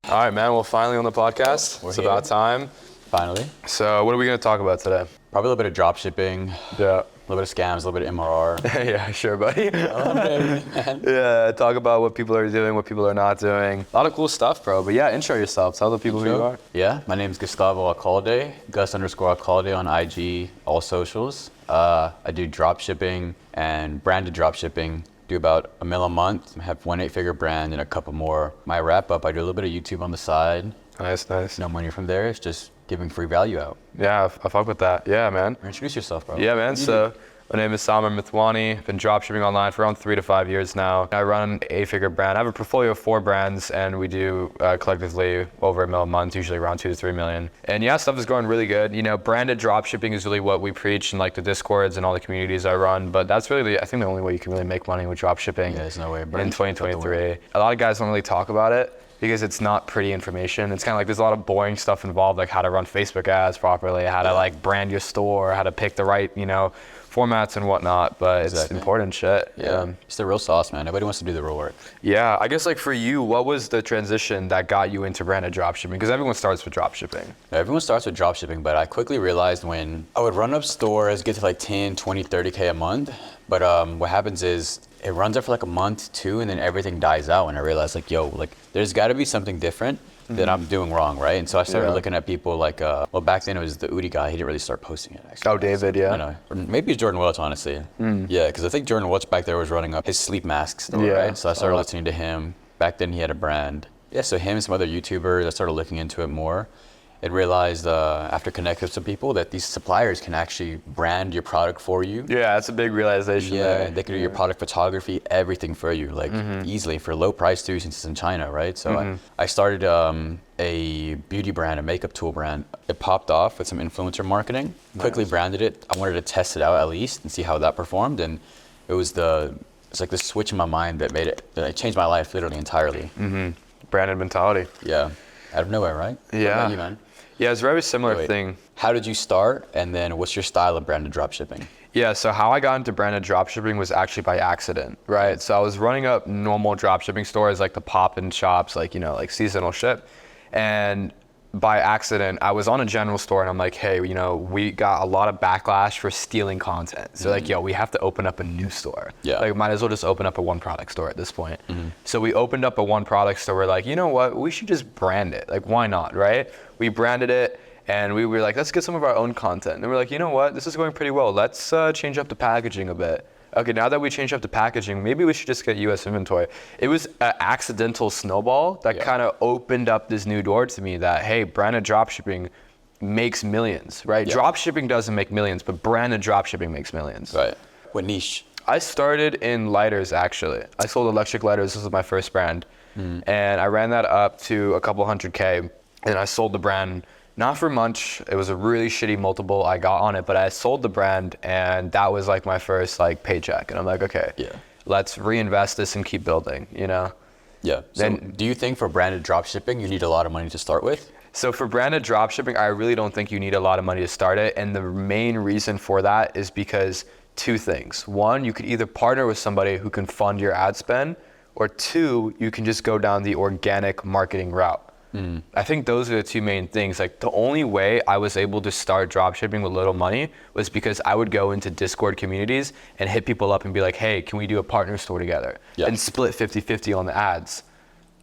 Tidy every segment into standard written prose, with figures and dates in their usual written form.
All right, man. Well, finally on the podcast. It's about time. Finally. So what are we going to talk about today? Probably a little bit of drop shipping. Yeah. A little bit of scams, a little bit of MRR. Yeah, sure, buddy. Man. Yeah, talk about what people are doing, what people are not doing. A lot of cool stuff, bro. But yeah, intro yourself. Tell the people who you are. Yeah, my name is Gustavo Alcalde, Gus_Alcalde on IG, all socials. I do drop shipping and branded drop shipping. Do about $1 million a month. I have one 8-figure brand and a couple more. My wrap up, I do a little bit of YouTube on the side. Nice. No money from there. It's just giving free value out. Yeah, I fuck with that. Yeah, man. Introduce yourself, bro. Yeah, man. So my name is Samar Mithwani. I've been dropshipping online for around 3 to 5 years now. I run an 8-figure brand. I have a portfolio of 4 brands, and we do collectively over $1 million a month, usually around 2 to 3 million. And yeah, stuff is going really good. You know, branded dropshipping is really what we preach in like the Discords and all the communities I run. But that's really, I think, the only way you can really make money with dropshipping. Yeah, there's no way. In 2023, a lot of guys don't really talk about it, because it's not pretty information. It's kind of like there's a lot of boring stuff involved, like how to run Facebook ads properly, how to like brand your store, how to pick the right, formats and whatnot, but it's important shit. Yeah. It's the real sauce, man. Nobody wants to do the real work. Yeah, I guess like for you, what was the transition that got you into branded dropshipping? Because everyone starts with dropshipping. Everyone starts with dropshipping, but I quickly realized when I would run up stores, get to like 10, 20, 30K a month, but what happens is it runs up for like a month, 2, and then everything dies out. And I realized there's gotta be something different that I'm doing wrong, right? And so I started looking at people like, back then it was the Udi guy. He didn't really start posting it, actually. Oh, David, yeah. I know. Or maybe it's Jordan Welch, honestly. Yeah, because I think Jordan Welch back there was running up his sleep mask store, right? So I started listening to him. Back then he had a brand. Yeah, so him and some other YouTubers, I started looking into it more and realized after connecting with some people that these suppliers can actually brand your product for you. Yeah, that's a big realization. Yeah, they can do your product photography, everything for you, easily for low price too, since it's in China, right? So I started a beauty brand, a makeup tool brand. It popped off with some influencer marketing. Quickly branded it. I wanted to test it out at least and see how that performed. And it's like this switch in my mind that it changed my life literally entirely. Branded mentality. Yeah, out of nowhere, right? Yeah. What about you, man? Yeah, it's a very similar thing. How did you start, and then what's your style of branded dropshipping? Yeah, so how I got into branded dropshipping was actually by accident, right? So I was running up normal dropshipping stores like the pop-in shops, like seasonal ship. And by accident, I was on a general store and I'm like, hey, we got a lot of backlash for stealing content. So we have to open up a new store. Yeah. Like, might as well just open up a one product store at this point. So we opened up a one product store. We're like, you know what? We should just brand it. Like, why not, right? We branded it. And we were like, let's get some of our own content. And we're like, you know what? This is going pretty well. Let's change up the packaging a bit. Okay, now that we changed up the packaging, maybe we should just get US inventory. It was an accidental snowball that kind of opened up this new door to me that, hey, branded dropshipping makes millions, right? Dropshipping doesn't make millions, but branded dropshipping makes millions. Right. What niche? I started in lighters, actually. I sold electric lighters. This was my first brand. And I ran that up to a couple $100K. And I sold the brand. Not for much. It was a really shitty multiple I got on it, but I sold the brand, and that was like my first paycheck. And I'm like, okay, let's reinvest this and keep building, Yeah. So do you think for branded dropshipping, you need a lot of money to start with? So for branded dropshipping, I really don't think you need a lot of money to start it. And the main reason for that is because 2 things. 1, you could either partner with somebody who can fund your ad spend, or 2, you can just go down the organic marketing route. I think those are the 2 main things. Like, the only way I was able to start dropshipping with little money was because I would go into Discord communities and hit people up and be like, hey, can we do a partner store together? And split 50-50 on the ads.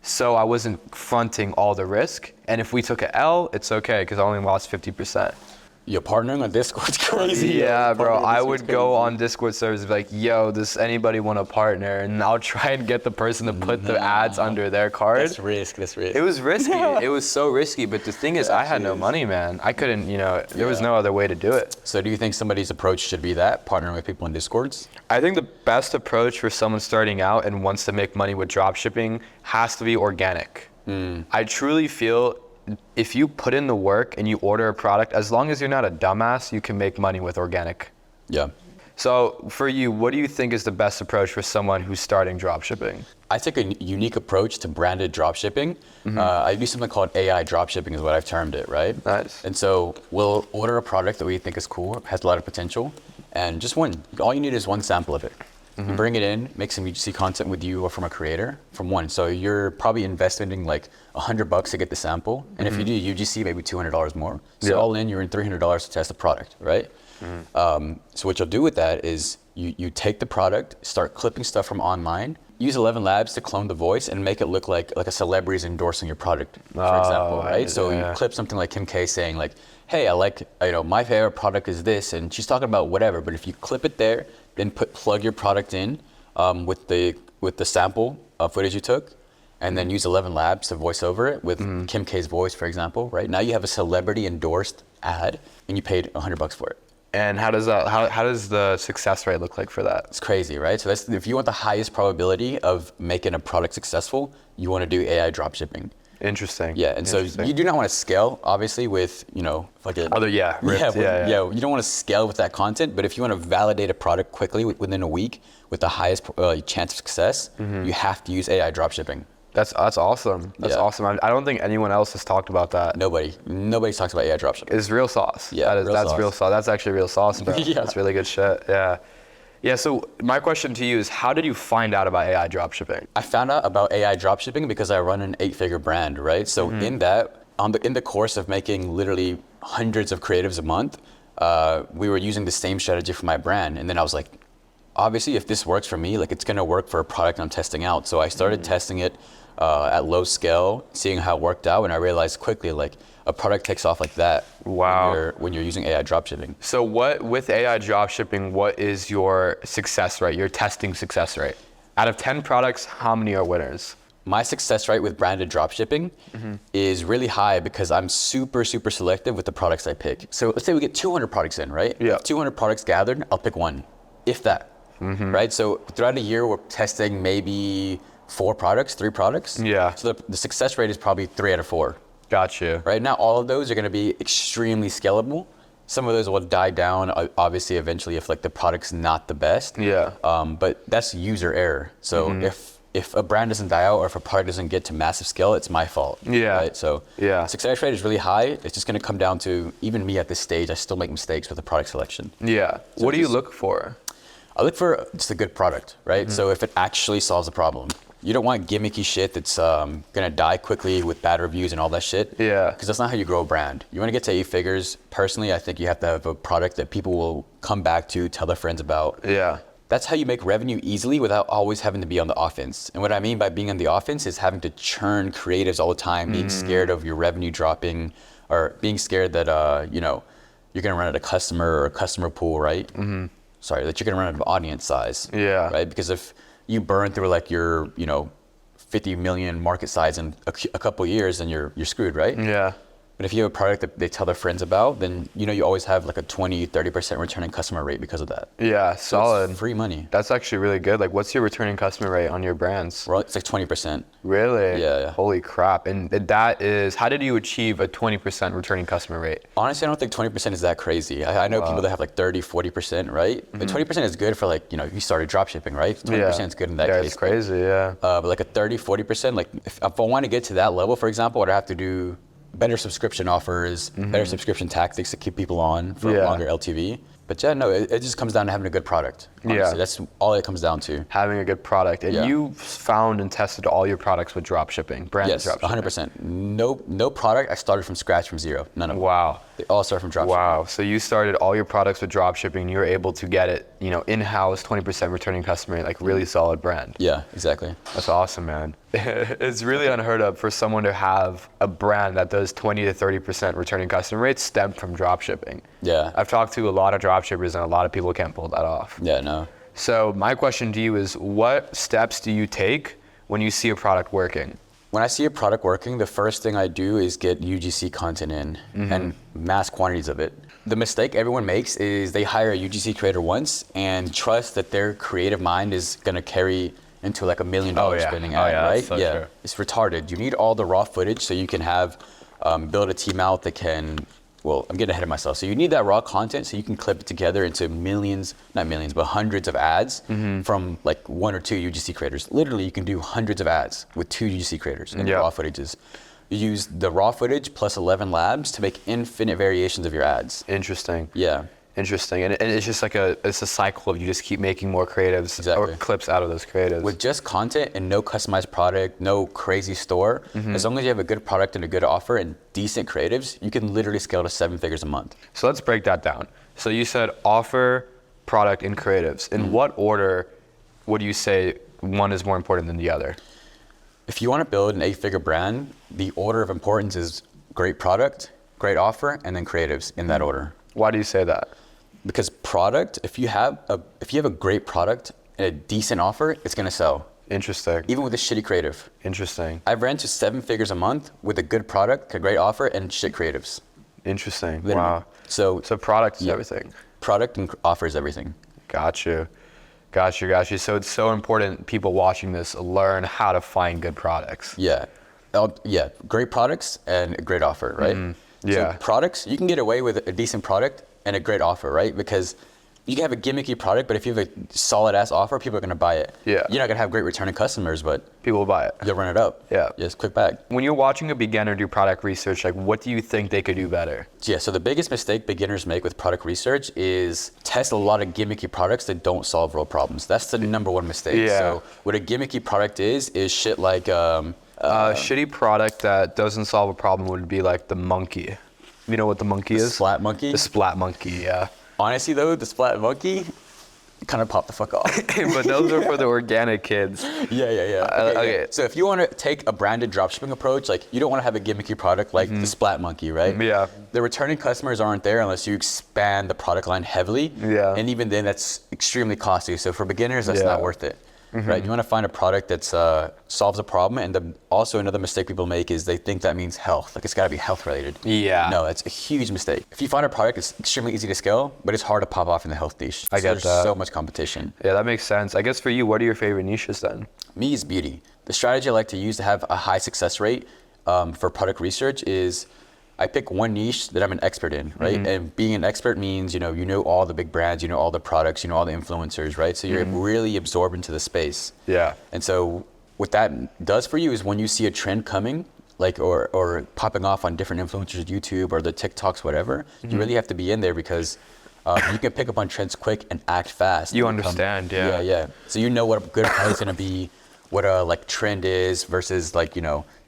So I wasn't fronting all the risk. And if we took an L, it's okay, because I only lost 50%. You're partnering on Discord's crazy. Yeah, bro. I would go on Discord servers and be like, yo, does anybody want to partner? And I'll try and get the person to put the ads under their card. That's risk. It was risky. It was so risky. But the thing is, I had no money, man. I couldn't, there was no other way to do it. So do you think somebody's approach should be that, partnering with people in Discords? I think the best approach for someone starting out and wants to make money with dropshipping has to be organic. I truly feel if you put in the work and you order a product, as long as you're not a dumbass, you can make money with organic. Yeah. So for you, what do you think is the best approach for someone who's starting dropshipping? I take a unique approach to branded dropshipping. I do something called AI dropshipping is what I've termed it, right? Nice. And so we'll order a product that we think is cool, has a lot of potential, and just one. All you need is one sample of it. You bring it in, make some UGC content with you or from a creator, from one. So you're probably investing like $100 to get the sample. And if you do UGC, maybe $200 more. So all in, you're in $300 to test the product, right? So what you'll do with that is you take the product, start clipping stuff from online, use 11 Labs to clone the voice and make it look like a celebrity is endorsing your product, for example, right? So you clip something like Kim K saying like, hey, I like, my favorite product is this, and she's talking about whatever, but if you clip it there, then plug your product in with the sample footage you took, and then use 11 Labs to voice over it with Kim K's voice, for example, right? Now you have a celebrity endorsed ad, and you paid $100 for it. And how does the success rate look like for that? It's crazy, right? So if you want the highest probability of making a product successful, you want to do AI dropshipping. Interesting. Yeah, and so you do not want to scale, obviously, with like a you don't want to scale with that content. But if you want to validate a product quickly within a week with the highest chance of success, you have to use AI dropshipping. That's awesome. That's awesome. I don't think anyone else has talked about that. Nobody talks about AI dropshipping. It's real sauce. Yeah, that's real sauce. That's actually real sauce, bro. Yeah. That's really good shit. Yeah. Yeah, so my question to you is, how did you find out about AI dropshipping? I found out about AI dropshipping because I run an 8-figure brand, right? So in that, in the course of making literally hundreds of creatives a month, we were using the same strategy for my brand. And then I was like, obviously, if this works for me, like it's gonna work for a product I'm testing out. So I started testing it at low scale, seeing how it worked out, and I realized quickly, like, a product takes off like that. Wow. When you're using AI dropshipping. So with AI dropshipping, what is your success rate, your testing success rate? Out of 10 products, how many are winners? My success rate with branded dropshipping is really high because I'm super, super selective with the products I pick. So let's say we get 200 products in, right? Yeah. 200 products gathered, I'll pick one, if that, right? So throughout a year, we're testing maybe 3 products. Yeah. So the success rate is probably 3 out of 4. Got you. Right now, all of those are going to be extremely scalable. Some of those will die down, obviously, eventually, if like the product's not the best. Yeah. But that's user error. So if a brand doesn't die out or if a product doesn't get to massive scale, it's my fault. Yeah. Right? So success rate is really high. It's just going to come down to, even me at this stage, I still make mistakes with the product selection. Yeah. So what do you look for? I look for just a good product, right? So if it actually solves a problem. You don't want gimmicky shit that's gonna die quickly with bad reviews and all that shit. Yeah. Because that's not how you grow a brand. You want to get to 8 figures. Personally, I think you have to have a product that people will come back to, tell their friends about. Yeah. That's how you make revenue easily without always having to be on the offense. And what I mean by being on the offense is having to churn creatives all the time, being scared of your revenue dropping, or being scared that you're gonna run out of customer or a customer pool, right? Sorry, that you're gonna run out of audience size. Yeah. Right? Because if you burn through like your 50 million market size in a couple of years, then you're screwed, right? Yeah. But if you have a product that they tell their friends about, then you always have like a 20-30% returning customer rate because of that. Yeah, solid. So it's free money. That's actually really good. Like, what's your returning customer rate on your brands? Well, it's like 20%. Really? Yeah. Holy crap. And that is, how did you achieve a 20% returning customer rate? Honestly, I don't think 20% is that crazy. I know people that have like 30-40%, right? But 20% is good for like, you started dropshipping, right? 20% is good in that case. Yeah, it's crazy, yeah. But like a 30-40%, like if I want to get to that level, for example, I'd have to do better subscription offers, better subscription tactics to keep people on for a longer LTV. But yeah, no, it just comes down to having a good product. Honestly. Yeah. That's all it comes down to. Having a good product. And you found and tested all your products with dropshipping, branded dropshipping. 100%. No product I started from scratch, from zero. None of them. Wow. They all start from dropshipping. Wow. So you started all your products with dropshipping. You were able to get it, in-house, 20% returning customer, like really solid brand. Yeah, exactly. That's awesome, man. It's really unheard of for someone to have a brand that does 20 to 30% returning customer rates stem from dropshipping. Yeah. I've talked to a lot of dropshippers and a lot of people can't pull that off. Yeah, no. So my question to you is, what steps do you take when you see a product working? When I see a product working, the first thing I do is get UGC content in and mass quantities of it. The mistake everyone makes is they hire a UGC creator once and trust that their creative mind is gonna carry into like $1 million spending ad, right? So true. It's retarded. You need all the raw footage so you can have build a team out that can. Well, I'm getting ahead of myself. So you need that raw content so you can clip it together into not millions, but hundreds of ads from like 1 or 2 UGC creators. Literally, you can do hundreds of ads with 2 UGC creators and raw footages. You use the raw footage plus 11 labs to make infinite variations of your ads. Interesting. Yeah. Interesting. And it's just like it's a cycle of you just keep making more creatives Exactly. or clips out of those creatives. With just content and no customized product, no crazy store, as long as you have a good product and a good offer and decent creatives, you can literally scale to 7 figures a month. So let's break that down. So you said offer, product, and creatives. In what order would you say one is more important than the other? If you want to build an 8-figure brand, the order of importance is great product, great offer, and then creatives in that order. Why do you say that? Because product, if you have a great product and a decent offer, it's gonna sell. Interesting. Even with a shitty creative. Interesting. I've ran to 7 figures a month with a good product, a great offer, and shit creatives. Interesting. Literally. Wow. So product is yeah. everything. Product and offer is everything. Got you. So it's so important people watching this learn how to find good products. Yeah. Yeah. Great products and a great offer, right? Yeah. So products, you can get away with a decent product and a great offer, right? Because you can have a gimmicky product, but if you have a solid ass offer, people are gonna buy it. Yeah. You're not gonna have great returning customers, but People will buy it. you'll run it up. Yeah. Just click back. When you're watching a beginner do product research, like what do you think they could do better? Yeah, so the biggest mistake beginners make with product research is test a lot of gimmicky products that don't solve real problems. That's the number one mistake. Yeah. So what a gimmicky product is shit like A shitty product that doesn't solve a problem would be like the monkey. You know what the monkey is? Splat monkey. The splat monkey, yeah. Honestly though, the splat monkey kind of popped the fuck off. But those are for the organic kids. Yeah. Okay. So if you want to take a branded dropshipping approach, like you don't want to have a gimmicky product like the Splat Monkey, right? Yeah. The returning customers aren't there unless you expand the product line heavily. Yeah. And even then, that's extremely costly. So for beginners, that's Yeah. not worth it. Right? You want to find a product that solves a problem. And also another mistake people make is they think that means health. Like it's got to be health related. Yeah. No, that's a huge mistake. If you find a product that's extremely easy to scale, but it's hard to pop off in the health niche. I get There's that. so much competition. Yeah, that makes sense. I guess for you, what are your favorite niches then? Me is beauty. The strategy I like to use to have a high success rate for product research is I pick one niche that I'm an expert in, right? And being an expert means, you know all the big brands, you know all the products, you know all the influencers, right? So you're really absorbed into the space. Yeah. And so what that does for you is when you see a trend coming, like or popping off on different influencers, YouTube or the TikToks, whatever, you really have to be in there because you can pick up on trends quick and act fast. You understand, yeah. Yeah. So you know what a good product is gonna be, what a like trend is versus like,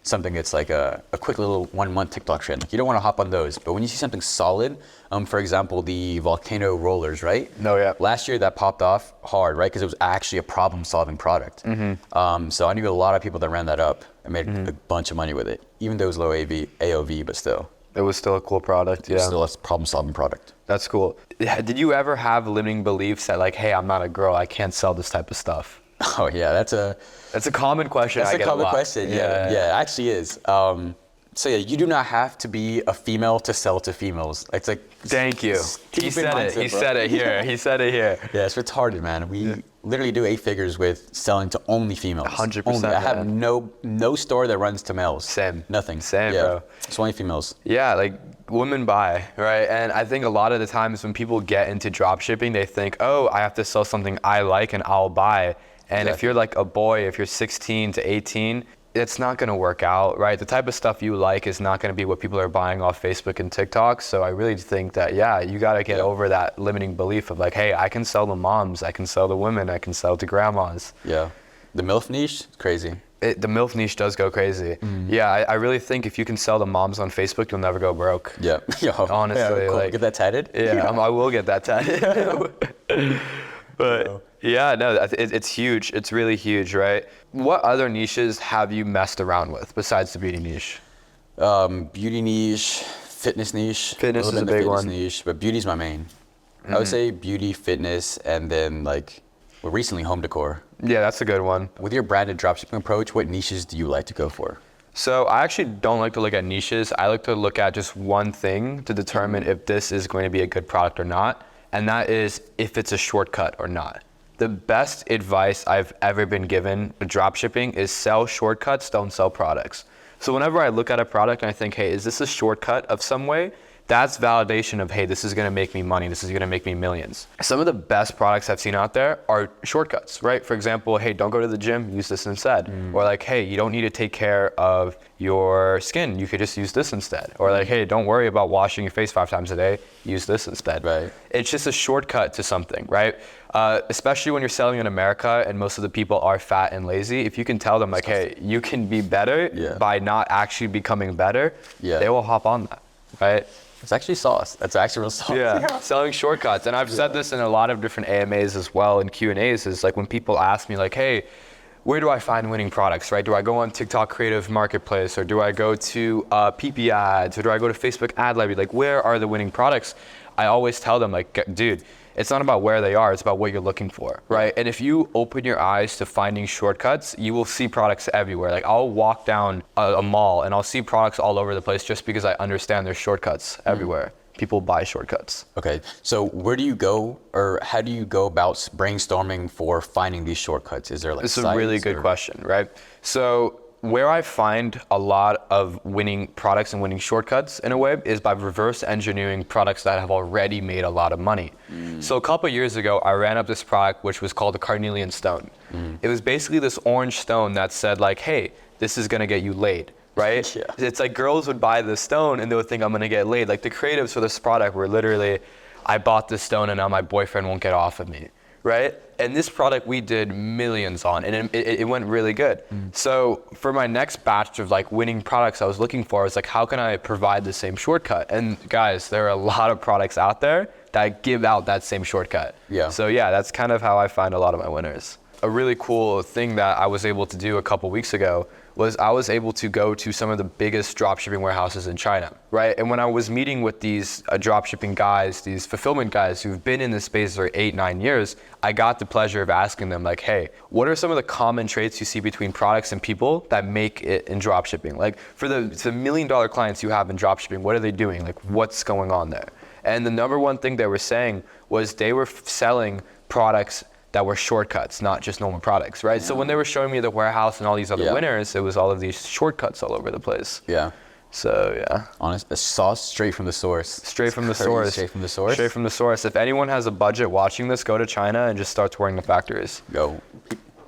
something that's like a quick little 1 month TikTok trend. Like you don't want to hop on those. But when you see something solid, for example, the volcano rollers, right? No, yeah. Last year that popped off hard, right? Because it was actually a problem solving product. So I knew a lot of people that ran that up and made a bunch of money with it. Even though it was low AOV, but still. It was still a cool product, yeah. Still a problem solving product. That's cool. Did you ever have limiting beliefs that like, hey, I'm not a girl, I can't sell this type of stuff? Oh yeah, that's a common question. That's I a get common lot. question. Yeah, it actually is. So yeah, you do not have to be a female to sell to females. It's like Thank you. He stupid said it. mindset, He bro. said it here. He said it here. Yeah, it's retarded, man. We literally do 8 figures with selling to only females. 100%, Only. I have man. no store that runs to males. Same. Nothing. Same, yeah. bro. It's only females. Yeah, like women buy, right? And I think a lot of the times when people get into drop shipping, they think, oh, I have to sell something I like and I'll buy. And if Exactly. you're like a boy, if you're 16 to 18, it's not gonna work out, right? The type of stuff you like is not gonna be what people are buying off Facebook and TikTok. So I really think that, yeah, you gotta get over that limiting belief of like, hey, I can sell to moms, I can sell to women, I can sell to grandmas. Yeah. The MILF niche, crazy. The MILF niche does go crazy. Yeah, I really think if you can sell to moms on Facebook, you'll never go broke. Yeah. Yo, Honestly, yeah, cool. like- Get that tatted? Yeah, I will get that tatted. But yeah, no, it's huge. It's really huge, right? What other niches have you messed around with besides the beauty niche? Beauty niche, fitness niche. Fitness little is a bit into big fitness one. niche, but beauty's my main. I would say beauty, fitness, and then recently home decor. Yeah, that's a good one. With your branded dropshipping approach, what niches do you like to go for? So I actually don't like to look at niches. I like to look at just one thing to determine if this is going to be a good product or not. And that is if it's a shortcut or not. The best advice I've ever been given with dropshipping is sell shortcuts, don't sell products. So whenever I look at a product and I think, hey, is this a shortcut of some way? that's validation of, hey, this is gonna make me money, this is gonna make me millions. Some of the best products I've seen out there are shortcuts, right? For example, hey, don't go to the gym, use this instead. Or like, hey, you don't need to take care of your skin, you could just use this instead. Or like, hey, don't worry about washing your face 5 times a day, use this instead. Right. It's just a shortcut to something, right? Especially when you're selling in America and most of the people are fat and lazy, if you can tell them like, hey, you can be better by not actually becoming better, they will hop on that, right? It's actually sauce. That's actually real sauce. Yeah, selling shortcuts. And I've said this in a lot of different AMAs as well and Q&As, is like when people ask me like, hey, where do I find winning products, right? Do I go on TikTok Creative Marketplace, or do I go to PP Ads, or do I go to Facebook Ad Library? Like, where are the winning products? I always tell them like, dude, it's not about where they are, it's about what you're looking for, right? And if you open your eyes to finding shortcuts, you will see products everywhere. Like I'll walk down a mall and I'll see products all over the place just because I understand there's shortcuts everywhere. People buy shortcuts. Okay, so where do you go, or how do you go about brainstorming for finding these shortcuts? Is there like It's a really good question, right? So where I find a lot of winning products and winning shortcuts in a way is by reverse engineering products that have already made a lot of money. So a couple years ago, I ran up this product which was called the carnelian stone. It was basically this orange stone that said like, hey, this is gonna get you laid. Right? Yeah. It's like girls would buy this stone and they would think I'm gonna get laid. Like the creatives for this product were literally, I bought this stone and now my boyfriend won't get off of me, right? And this product we did millions on, and it went really good. So for my next batch of like winning products I was looking for, I was like, how can I provide the same shortcut? And guys, there are a lot of products out there that give out that same shortcut. Yeah. So yeah, that's kind of how I find a lot of my winners. A really cool thing that I was able to do a couple weeks ago was I was able to go to some of the biggest dropshipping warehouses in China, right? And when I was meeting with these dropshipping guys, these fulfillment guys who've been in this space for 8-9 years, I got the pleasure of asking them like, hey, what are some of the common traits you see between products and people that make it in dropshipping? Like for the $1 million clients you have in dropshipping, what are they doing? Like what's going on there? And the number one thing they were saying was they were selling products that were shortcuts, not just normal products, right? So when they were showing me the warehouse and all these other winners, it was all of these shortcuts all over the place. Yeah. So yeah. Honest, the sauce straight from the source. Straight from the source. Straight from the source. Straight from the source. If anyone has a budget watching this, go to China and just start touring the factories. Go.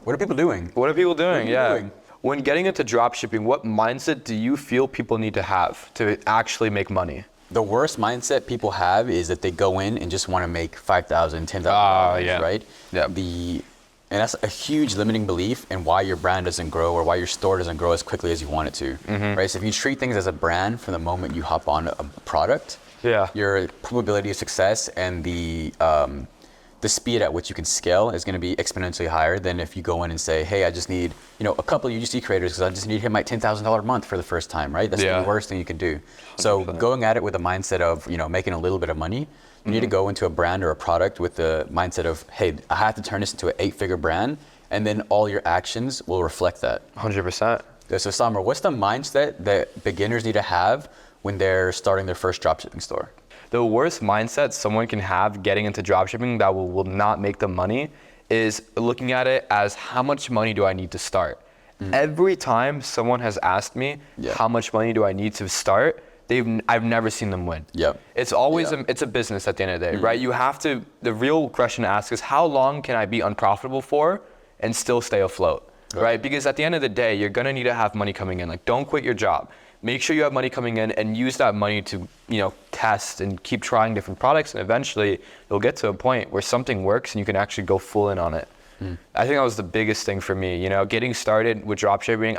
What are people doing? What are people doing? Doing? When getting into dropshipping, what mindset do you feel people need to have to actually make money? The worst mindset people have is that they go in and just want to make $5,000, $10,000, right? Yeah. And that's a huge limiting belief in why your brand doesn't grow or why your store doesn't grow as quickly as you want it to, right? So if you treat things as a brand from the moment you hop on a product, your probability of success and the speed at which you can scale is going to be exponentially higher than if you go in and say, hey, I just need, a couple of UGC creators because I just need to hit my $10,000 a month for the first time, right? That's the worst thing you can do. 100%. So going at it with a mindset of, making a little bit of money, you need to go into a brand or a product with the mindset of, hey, I have to turn this into an 8-figure brand, and then all your actions will reflect that. 100%. So Samar, what's the mindset that beginners need to have when they're starting their first dropshipping store? The worst mindset someone can have getting into dropshipping that will not make them money is looking at it as how much money do I need to start? Every time someone has asked me how much money do I need to start, I've never seen them win. It's always it's a business at the end of the day, right? You have to, the real question to ask is how long can I be unprofitable for and still stay afloat, right? Because at the end of the day, you're gonna need to have money coming in. Like don't quit your job. Make sure you have money coming in and use that money to, test and keep trying different products, and eventually you'll get to a point where something works and you can actually go full in on it. I think that was the biggest thing for me, getting started with dropshipping.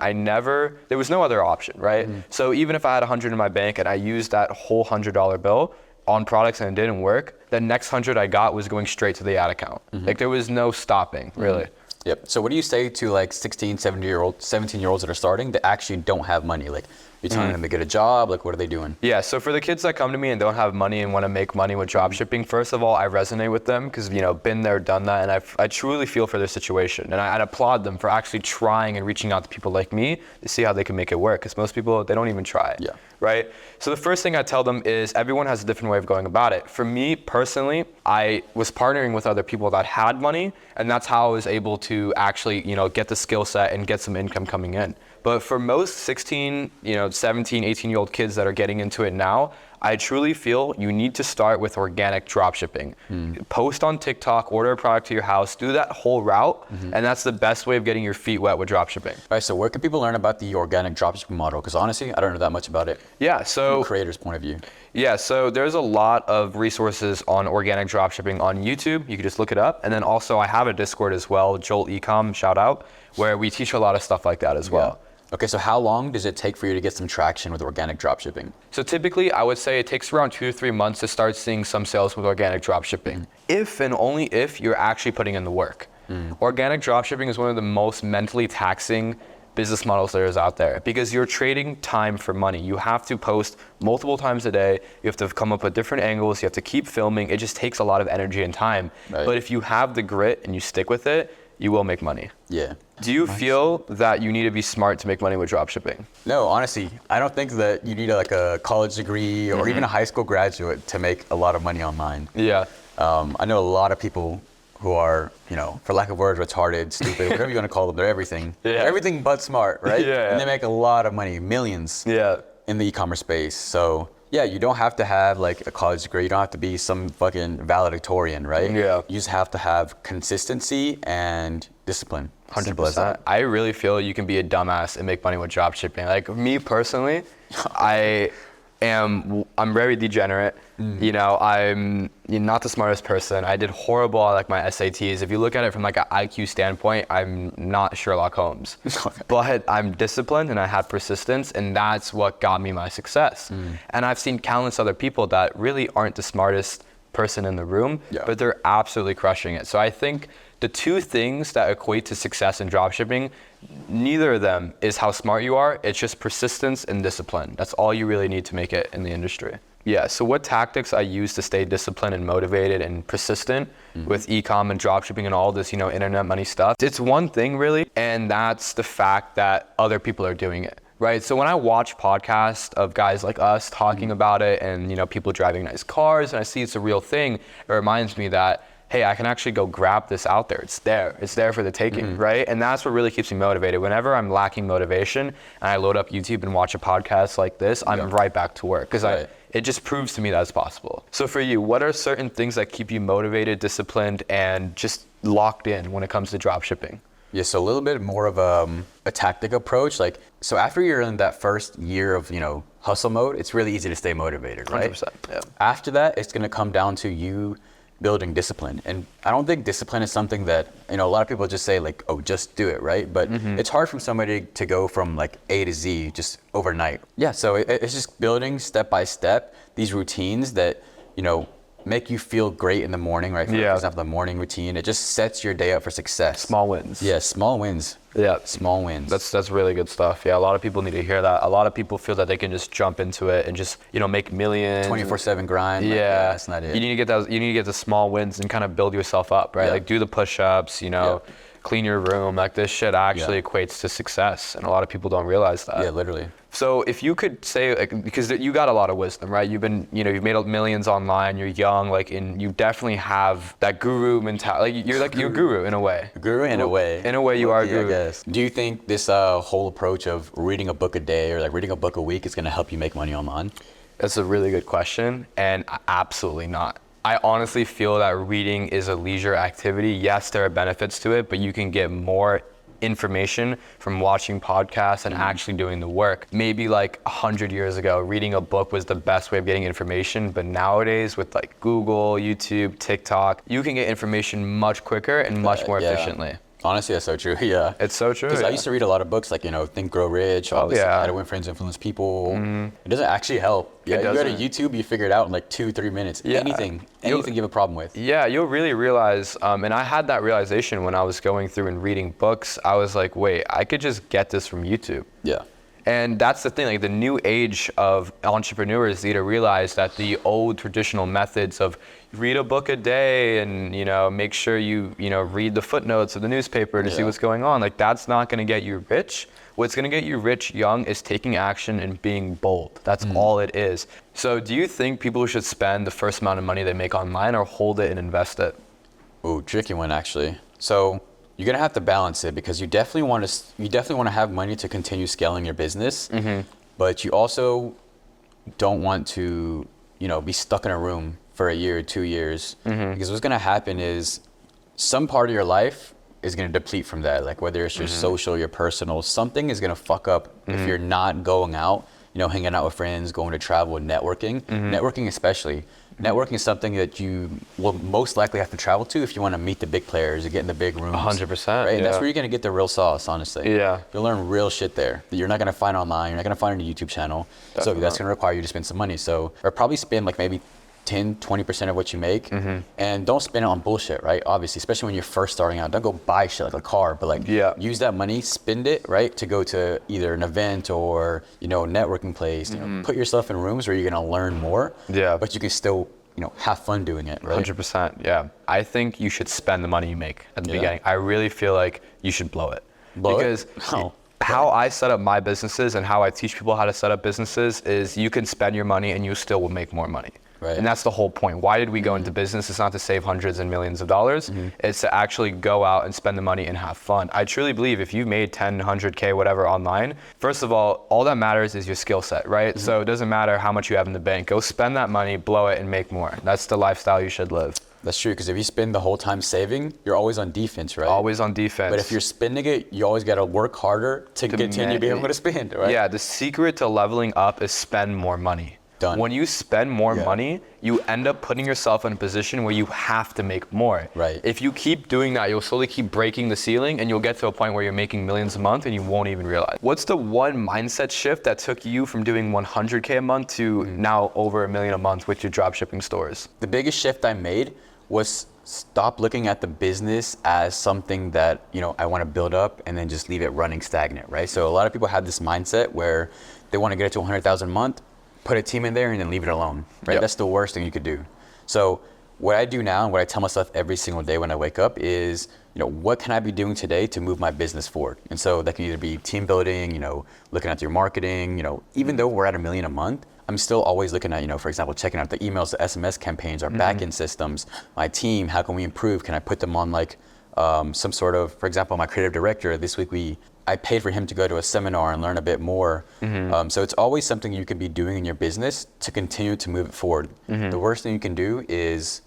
There was no other option, right? So even if I had 100 in my bank and I used that whole $100 bill on products and it didn't work, the next 100 I got was going straight to the ad account. Like there was no stopping, really. Yep. So what do you say to like 16, 17-year-olds that are starting that actually don't have money? Like you're telling them to get a job, like what are they doing? Yeah, so for the kids that come to me and don't have money and want to make money with dropshipping, first of all, I resonate with them because, been there, done that, and I truly feel for their situation. And I applaud them for actually trying and reaching out to people like me to see how they can make it work, because most people, they don't even try. Right? So the first thing I tell them is everyone has a different way of going about it. For me personally, I was partnering with other people that had money, and that's how I was able to actually, get the skill set and get some income coming in. But for most 16, 17, 18-year-old kids that are getting into it now, I truly feel you need to start with organic dropshipping. Post on TikTok, order a product to your house, do that whole route, and that's the best way of getting your feet wet with dropshipping. All right, so where can people learn about the organic dropshipping model? Because honestly, I don't know that much about it Yeah, from so a creator's point of view. Yeah, so there's a lot of resources on organic dropshipping on YouTube. You can just look it up. And then also I have a Discord as well, Jolt Ecom, shout out, where we teach a lot of stuff like that as well. Okay, so how long does it take for you to get some traction with organic dropshipping? So typically, I would say it takes around 2 to 3 months to start seeing some sales with organic dropshipping, if and only if you're actually putting in the work. Organic dropshipping is one of the most mentally taxing business models there is out there because you're trading time for money. You have to post multiple times a day. You have to come up with different angles. You have to keep filming. It just takes a lot of energy and time. Right. But if you have the grit and you stick with it, you will make money. Yeah. Do you feel that you need to be smart to make money with dropshipping? No, honestly, I don't think that you need like a college degree or even a high school graduate to make a lot of money online. Yeah. I know a lot of people who are, for lack of words, retarded, stupid, whatever you want to call them, they're everything. Yeah. They're everything but smart, right? Yeah. And they make a lot of money, millions Yeah. in the e-commerce space. So yeah, you don't have to have like a college degree. You don't have to be some fucking valedictorian, right? Yeah. You just have to have consistency and discipline. Simple as that. I really feel you can be a dumbass and make money with dropshipping. Like me personally, I'm very degenerate. I'm not the smartest person. I did horrible on like my SATs. If you look at it from like an IQ standpoint, I'm not Sherlock Holmes. But I'm disciplined and I have persistence, and that's what got me my success. And I've seen countless other people that really aren't the smartest person in the room, but they're absolutely crushing it. So I think the two things that equate to success in dropshipping, neither of them is how smart you are. It's just persistence and discipline. That's all you really need to make it in the industry. Yeah, so what tactics I use to stay disciplined and motivated and persistent with e-com and dropshipping and all this, internet money stuff. It's one thing really, and that's the fact that other people are doing it. Right, so when I watch podcasts of guys like us talking about it and people driving nice cars and I see it's a real thing, it reminds me that, hey, I can actually go grab this out there. It's there for the taking, right? And that's what really keeps me motivated. Whenever I'm lacking motivation and I load up YouTube and watch a podcast like this, I'm right back to work because it just proves to me that it's possible. So for you, what are certain things that keep you motivated, disciplined, and just locked in when it comes to dropshipping? Yeah, so a little bit more of a tactic approach. So after you're in that first year of, hustle mode, it's really easy to stay motivated, right? 100%, yeah. After that, it's going to come down to you building discipline. And I don't think discipline is something that, a lot of people just say like, oh, just do it, right? But it's hard for somebody to go from like A to Z just overnight. Yeah, so it's just building step by step these routines that, make you feel great in the morning, right? For example, the morning routine, it just sets your day up for success. Small wins. Yeah, small wins. Yeah. Small wins. That's really good stuff. Yeah, a lot of people need to hear that. A lot of people feel that they can just jump into it and just, make millions. 24/7 grind. Yeah. That's not it. You need to get the small wins and kind of build yourself up, right? Yeah. Like do the push-ups, clean your room. Like this shit actually equates to success, and a lot of people don't realize that. Yeah, literally. So if you could say, because you got a lot of wisdom, right? You've been, you've made millions online. You're young, and you definitely have that guru mentality. You're a guru in a way. Guru in a way. In a way, you are a guru. I guess. Do you think this whole approach of reading a book a day or like reading a book a week is going to help you make money online? That's a really good question, and absolutely not. I honestly feel that reading is a leisure activity. Yes, there are benefits to it, but you can get more information from watching podcasts and actually doing the work. Maybe like 100 years ago, reading a book was the best way of getting information, but nowadays with like Google, YouTube, TikTok, you can get information much quicker and much more efficiently. Honestly, that's so true. Yeah. It's so true. Because I used to read a lot of books like, Think, Grow Rich, all this, How to Win Friends, Influence People. It doesn't actually help. Yeah, you go to YouTube, you figure it out in like 2-3 minutes. Yeah. Anything you have a problem with. Yeah, you'll really realize, and I had that realization when I was going through and reading books. I was like, wait, I could just get this from YouTube. Yeah. And that's the thing, like the new age of entrepreneurs need to realize that the old traditional methods of read a book a day and, make sure you, read the footnotes of the newspaper to see what's going on, like that's not going to get you rich. What's going to get you rich young is taking action and being bold. That's all it is. So do you think people should spend the first amount of money they make online or hold it and invest it? Ooh, tricky one actually. So, you're gonna have to balance it because you definitely want to have money to continue scaling your business, but you also don't want to, be stuck in a room for a year or 2 years, because what's gonna happen is some part of your life is gonna deplete from that. Like whether it's your social, your personal, something is gonna fuck up if you're not going out, hanging out with friends, going to travel, and networking. Networking especially. Networking is something that you will most likely have to travel to if you want to meet the big players or get in the big rooms. 100%. Right? And Yeah. that's where you're going to get the real sauce, honestly. Yeah. You'll learn real shit there that you're not going to find online. You're not going to find on a YouTube channel. So that's going to require you to spend some money. So, or probably spend like maybe 10, 20% of what you make, and don't spend it on bullshit, right? Obviously, especially when you're first starting out. Don't go buy shit like a car, but like use that money, spend it, right, to go to either an event or, networking place. Put yourself in rooms where you're gonna learn more, but you can still, have fun doing it, right? 100%, yeah. I think you should spend the money you make at the beginning. I really feel like you should blow it. Because how I set up my businesses and how I teach people how to set up businesses is you can spend your money and you still will make more money. Right. And that's the whole point. Why did we go into business? It's not to save hundreds and millions of dollars. It's to actually go out and spend the money and have fun. I truly believe if you made 10, 100K, whatever online, first of all that matters is your skill set, right? So it doesn't matter how much you have in the bank. Go spend that money, blow it, and make more. That's the lifestyle you should live. That's true, because if you spend the whole time saving, you're always on defense, right? Always on defense. But if you're spending it, you always got to work harder to continue being able to spend, right? Yeah, the secret to leveling up is spend more money. Done. When you spend more money, you end up putting yourself in a position where you have to make more. Right. If you keep doing that, you'll slowly keep breaking the ceiling and you'll get to a point where you're making millions a month and you won't even realize. What's the one mindset shift that took you from doing 100K a month to now over $1 million a month with your dropshipping stores? The biggest shift I made was stop looking at the business as something that, I want to build up and then just leave it running stagnant, right? So a lot of people have this mindset where they want to get it to 100,000 a month, put a team in there and then leave it alone, right? That's the worst thing you could do. So what I do now and what I tell myself every single day when I wake up is, what can I be doing today to move my business forward? And so that can either be team building, looking at your marketing, even though we're at $1 million a month, I'm still always looking at, for example, checking out the emails, the SMS campaigns, our backend systems, my team, how can we improve? Can I put them on like some sort of, for example, my creative director, this week I paid for him to go to a seminar and learn a bit more. So it's always something you can be doing in your business to continue to move it forward. The worst thing you can do is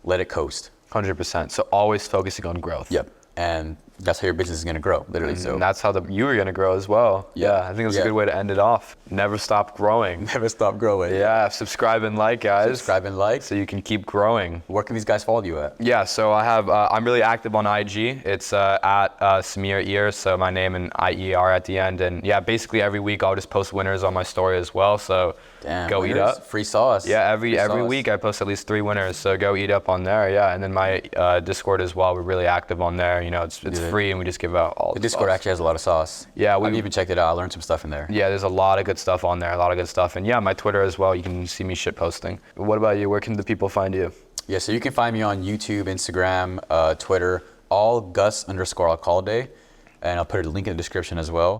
let it coast. 100%. So always focusing on growth. Yep. And that's how your business is going to grow, literally. So and that's how you are going to grow as well. Yeah, I think it's a good way to end it off. Never stop growing. Never stop growing. Yeah, subscribe and like, guys. Subscribe and like. So you can keep growing. Where can these guys follow you at? Yeah, so I have, I'm really active on IG. It's at Samir Ear, so my name and IER at the end. And yeah, basically every week I'll just post winners on my story as well. So go winners? eat up. Free sauce. Yeah, every week I post at least 3 winners. So go eat up on there. Yeah, and then my Discord as well. We're really active on there. It's free and we just give out all the Discord sauce. actually has a lot of sauce. Yeah, I've even checked it out. I learned some stuff in there. Yeah, there's a lot of good stuff on there, a lot of good stuff. And yeah, my Twitter as well, you can see me shit posting. What about you? Where can the people find you? Yeah, so you can find me on YouTube, Instagram, Twitter, all Gus_Alcalde, and I'll put a link in the description as well.